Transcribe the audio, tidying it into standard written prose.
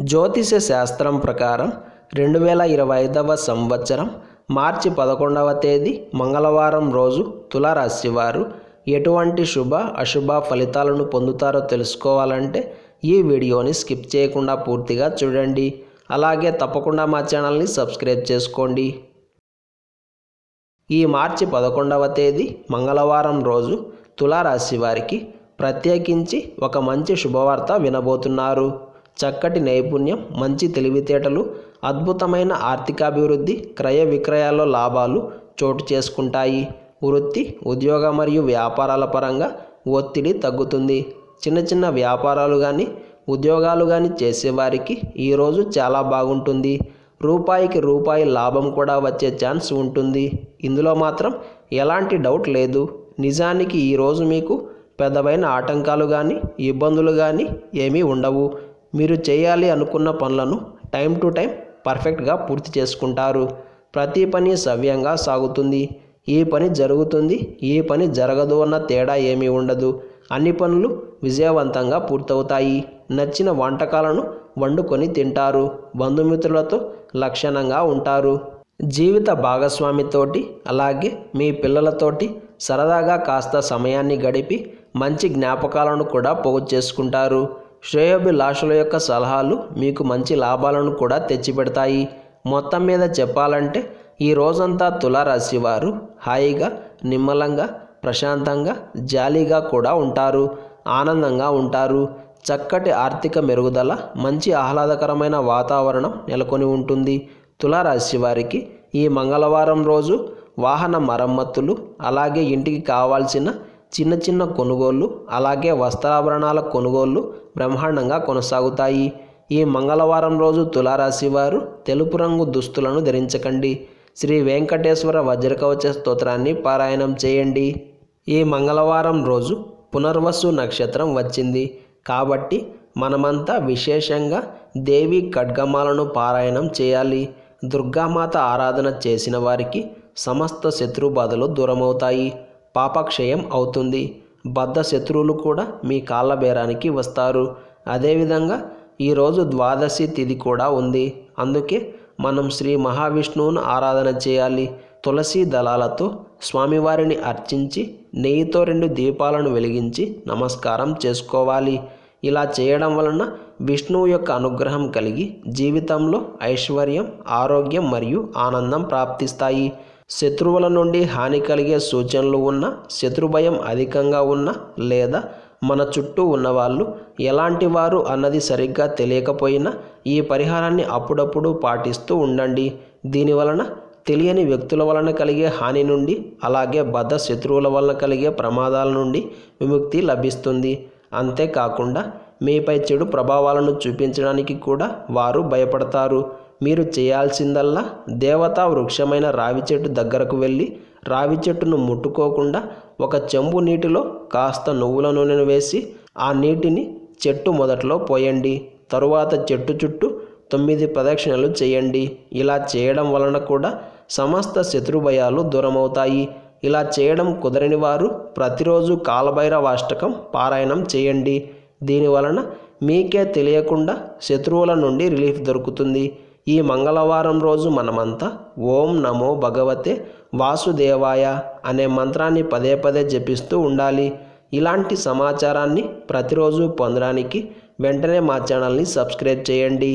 జ్యోతిష శాస్త్రం ప్రకారం 2025వ సంవత్సరం మార్చి 11వ తేదీ మంగళవారం రోజు తులారాశి వారు ఎటువంటి శుభ అశుభ ఫలితాలను పొందుతారో తెలుసుకోవాలంటే ఈ వీడియోని స్కిప్ చేయకుండా పూర్తిగా చూడండి. అలాగే తప్పకుండా మా ఛానల్ని సబ్స్క్రైబ్ చేసుకోండి. ఈ మార్చి 11వ తేదీ మంగళవారం రోజు తులారాశి వారికి ప్రత్యేకించి ఒక మంచి శుభవార్త వినబోతున్నారు. చక్కటి నైపుణ్యం, మంచి తెలివితేటలు, అద్భుతమైన ఆర్థికాభివృద్ధి, క్రయ విక్రయాల్లో లాభాలు చోటు చేసుకుంటాయి. వృత్తి, ఉద్యోగ మరియు వ్యాపారాల పరంగా ఒత్తిడి తగ్గుతుంది. చిన్న చిన్న వ్యాపారాలు కానీ ఉద్యోగాలు కానీ చేసేవారికి ఈరోజు చాలా బాగుంటుంది. రూపాయికి రూపాయి లాభం కూడా వచ్చే ఛాన్స్ ఉంటుంది. ఇందులో మాత్రం ఎలాంటి డౌట్ లేదు. నిజానికి ఈరోజు మీకు పెద్దవైన ఆటంకాలు కానీ ఇబ్బందులు కానీ ఏమీ ఉండవు. మీరు చేయాలి అనుకున్న పనులను టైం టు టైం పర్ఫెక్ట్గా పూర్తి చేసుకుంటారు. ప్రతి పని సవ్యంగా సాగుతుంది. ఈ పని జరుగుతుంది, ఈ పని జరగదు అన్న తేడా ఏమీ ఉండదు. అన్ని పనులు విజయవంతంగా పూర్తవుతాయి. నచ్చిన వంటకాలను వండుకొని తింటారు. బంధుమిత్రులతో లక్షణంగా ఉంటారు. జీవిత భాగస్వామితోటి అలాగే మీ పిల్లలతోటి సరదాగా కాస్త సమయాన్ని గడిపి మంచి జ్ఞాపకాలను కూడా పోగు చేసుకుంటారు. శ్రేయోభిలాషుల యొక్క సలహాలు మీకు మంచి లాభాలను కూడా తెచ్చిపెడతాయి. మొత్తం మీద చెప్పాలంటే ఈ రోజంతా తులారాశి వారు హాయిగా, నిమ్మలంగా, ప్రశాంతంగా, జాలీగా కూడా ఉంటారు. ఆనందంగా ఉంటారు. చక్కటి ఆర్థిక మెరుగుదల, మంచి ఆహ్లాదకరమైన వాతావరణం నెలకొని ఉంటుంది. తులారాశి వారికి ఈ మంగళవారం రోజు వాహన మరమ్మతులు, అలాగే ఇంటికి కావాల్సిన చిన్న చిన్న కొనుగోళ్ళు, అలాగే వస్త్రాభరణాల కొనుగోళ్ళు బ్రహ్మాండంగా కొనసాగుతాయి. ఈ మంగళవారం రోజు తులారాశి వారు తెలుపు రంగు దుస్తులను ధరించకండి. శ్రీ వెంకటేశ్వర వజ్రకవచ స్తోత్రాన్ని పారాయణం చేయండి. ఈ మంగళవారం రోజు పునర్వసు నక్షత్రం వచ్చింది కాబట్టి మనమంతా విశేషంగా దేవి ఖడ్గమాలను పారాయణం చేయాలి. దుర్గామాత ఆరాధన చేసిన వారికి సమస్త శత్రుబాధలు దూరమవుతాయి. పాపక్షయం అవుతుంది. బద్ధ శత్రువులు కూడా మీ కాళ్ళ బేరానికి వస్తారు. అదేవిధంగా ఈరోజు ద్వాదశి తిథి కూడా ఉంది. అందుకే మనం శ్రీ మహావిష్ణువును ఆరాధన చేయాలి. తులసి దళాలతో స్వామివారిని అర్చించి నెయ్యితో 2 దీపాలను వెలిగించి నమస్కారం చేసుకోవాలి. ఇలా చేయడం వలన విష్ణువు యొక్క అనుగ్రహం కలిగి జీవితంలో ఐశ్వర్యం, ఆరోగ్యం మరియు ఆనందం ప్రాప్తిస్తాయి. శత్రువుల నుండి హాని కలిగే సూచనలు ఉన్న, శత్రుభయం అధికంగా ఉన్న, లేదా మన చుట్టూ ఉన్నవాళ్ళు ఎలాంటి వారు అన్నది సరిగ్గా తెలియకపోయినా ఈ పరిహారాన్ని అప్పుడప్పుడు పాటిస్తూ ఉండండి. దీనివలన తెలియని వ్యక్తుల వలన కలిగే హాని నుండి, అలాగే బద్ధ శత్రువుల వలన కలిగే ప్రమాదాల నుండి విముక్తి లభిస్తుంది. అంతేకాకుండా మీపై చెడు ప్రభావాలను చూపించడానికి కూడా వారు భయపడతారు. మీరు చేయాల్సిందల్లా దేవతా వృక్షమైన రావి చెట్టు దగ్గరకు వెళ్ళి రావి చెట్టును ముట్టుకోకుండా ఒక చెంబు నీటిలో కాస్త నువ్వుల నూనెను వేసి ఆ నీటిని చెట్టు మొదట్లో పోయండి. తరువాత చెట్టు చుట్టూ 9 ప్రదక్షిణలు చేయండి. ఇలా చేయడం వలన కూడా సమస్త శత్రుభయాలు దూరమవుతాయి. ఇలా చేయడం కుదరని వారు ప్రతిరోజు కాలభైరవాష్టకం పారాయణం చేయండి. దీనివలన మీకే తెలియకుండా శత్రువుల నుండి రిలీఫ్ దొరుకుతుంది. ఈ మంగళవారం రోజు మనమంతా ఓం నమో భగవతే వాసుదేవాయ అనే మంత్రాన్ని పదే పదే జపిస్తూ ఉండాలి. ఇలాంటి సమాచారాన్ని ప్రతిరోజు పొందడానికి వెంటనే మా ఛానల్ని సబ్స్క్రైబ్ చేయండి.